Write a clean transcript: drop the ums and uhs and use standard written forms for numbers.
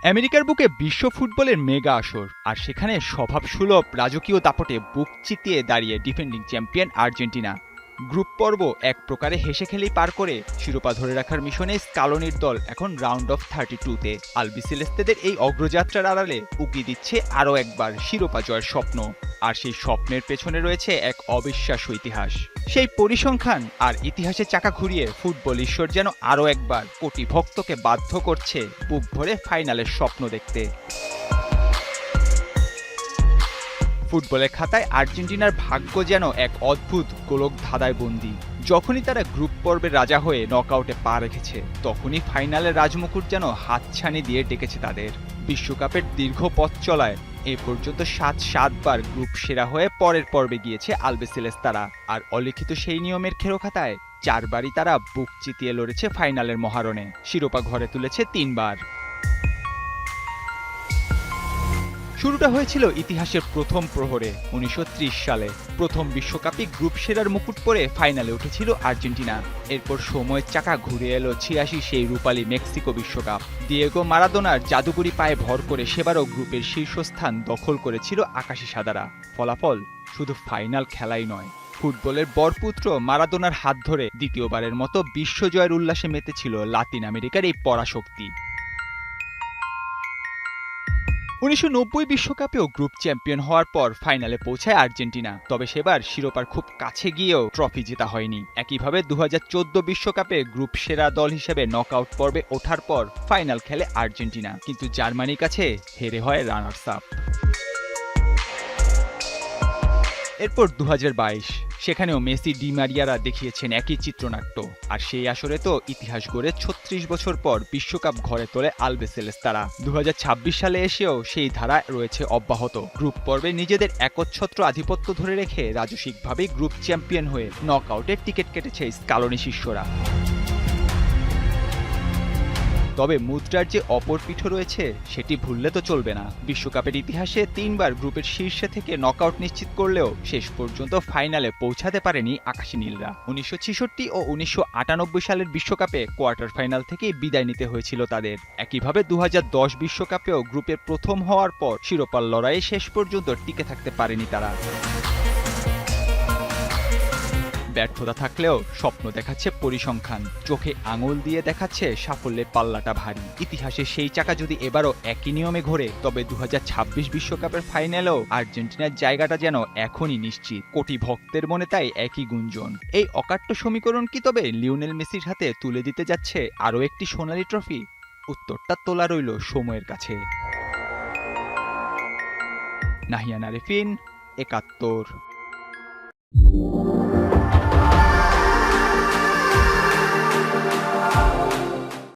আমেরিকার বুকে বিশ্ব ফুটবলের মেগা আসর, আর সেখানে স্বভাবসুলভ রাজকীয় দাপটে বুক চিতিয়ে দাঁড়িয়ে ডিফেন্ডিং চ্যাম্পিয়ন আর্জেন্টিনা। গ্রুপ পর্ব এক প্রকারে হেসে খেলেই পার করে শিরোপা ধরে রাখার মিশনে স্কালোনির দল এখন রাউন্ড অফ 32-তে আলবিসেলেস্তেদের এই অগ্রযাত্রার আড়ালে উকি দিচ্ছে আরও একবার শিরোপা জয়ের স্বপ্ন। আর সেই স্বপ্নের পেছনে রয়েছে এক অবিশ্বাস্য ইতিহাস। সেই পরিসংখ্যান আর ইতিহাসের চাকা ঘুরিয়ে ফুটবল ঈশ্বর যেন আরও একবার কোটি ভক্তকে বাধ্য করছে বুক ভরে ফাইনালের স্বপ্ন দেখতে। ফুটবলের খাতায় আর্জেন্টিনার ভাগ্য যেন এক অদ্ভুত গোলক ধাঁধায় বন্দী। যখনই তারা গ্রুপ পর্বের রাজা হয়ে নকআউটে পা রেখেছে, তখনই ফাইনালের রাজমুকুট যেন হাতছানি দিয়ে ডেকেছে তাদের। বিশ্বকাপের দীর্ঘ পথ চলায় এ পর্যন্ত 7বার গ্রুপ সেরা হয়ে পরের পর্বে গিয়েছে আলবিসেলেস্তারা। আর অলিখিত সেই নিয়মের খেরোখাতায় 4বারই তারা বুক চিতিয়ে লড়েছে ফাইনালের মহারণে, শিরোপা ঘরে তুলেছে 3বার। শুরুটা হয়েছিল ইতিহাসের প্রথম প্রহরে 1930 সালে। প্রথম বিশ্বকাপে গ্রুপ সেরার মুকুট পরে ফাইনালে উঠেছিল আর্জেন্টিনা। এরপর সময়ের চাকা ঘুরে এলো 86 সেই রূপালী মেক্সিকো বিশ্বকাপ। দিয়েগো মারাদোনার জাদুকরি পায়ে ভর করে সেবারও গ্রুপের শীর্ষস্থান দখল করেছিল আকাশি সাদারা। ফলাফল শুধু ফাইনাল খেলাই নয়, ফুটবলের বরপুত্র মারাদোনার হাত ধরে দ্বিতীয়বারের মতো বিশ্বজয়ের উল্লাসে মেতেছিল লাতিন আমেরিকার এই পরাশক্তি। 1990 বিশ্বকাপেও গ্রুপ চ্যাম্পিয়ন হওয়ার পর ফাইনালে পৌঁছায় আর্জেন্টিনা, তবে সেবার শিরোপার খুব কাছে গিয়েও ট্রফি জেতা হয়নি। একইভাবে 2014 বিশ্বকাপে গ্রুপ সেরা দল হিসেবে নকআউট পর্বে ওঠার পর ফাইনাল খেলে আর্জেন্টিনা, কিন্তু জার্মানির কাছে হেরে হয় রানার্স আপ। এরপর 2022, সেখানেও মেসি ডি মারিয়ারা দেখিয়েছেন একই চিত্রনাট্য। আর সেই আসরে তো ইতিহাস গড়ে 36 বছর পর বিশ্বকাপ ঘরে তোলে আলবিসেলেস্তারা। 2026 সালে এসেও সেই ধারা রয়েছে অব্যাহত। গ্রুপ পর্বে নিজেদের একচ্ছত্র আধিপত্য ধরে রেখে রাজসিকভাবেই গ্রুপ চ্যাম্পিয়ন হয়ে নকআউটের টিকিট কেটেছে স্কালোনি শিষ্যরা। তবে মুদ্রার যে অপর পিঠ রয়েছে সেটি ভুললে তো চলবে না। বিশ্বকাপের ইতিহাসে 3বার গ্রুপের শীর্ষে থেকে নকআউট নিশ্চিত করলেও শেষ পর্যন্ত ফাইনালে পৌঁছাতে পারেনি আকাশী নীলরা। 1966 ও 1998 সালের বিশ্বকাপে কোয়ার্টার ফাইনাল থেকেই বিদায় নিতে হয়েছিল তাদের। একইভাবে 2010 বিশ্বকাপেও গ্রুপের প্রথম হওয়ার পর শিরোপার লড়াইয়ে শেষ পর্যন্ত টিকে থাকতে পারেনি তারা। ব্যর্থতা থাকলেও স্বপ্ন দেখাচ্ছে পরিসংখ্যান, চোখে আঙুল দিয়ে দেখাচ্ছে সাফল্যের পাল্লাটা ভারী। ইতিহাসে সেই চাকা যদি এবারও একই নিয়মে ঘোরে, তবে 2026 বিশ্বকাপের ফাইনালেও আর্জেন্টিনার জায়গাটা যেন এখনই নিশ্চিত। কোটি ভক্তের মনে তাই একই গুঞ্জন। এই অকাট্য সমীকরণ কি তবে লিওনেল মেসির হাতে তুলে দিতে যাচ্ছে আরও একটি সোনালী ট্রফি? উত্তরটা তোলা রইল সময়ের কাছে। নাহিয়ান আরেফিন, 71।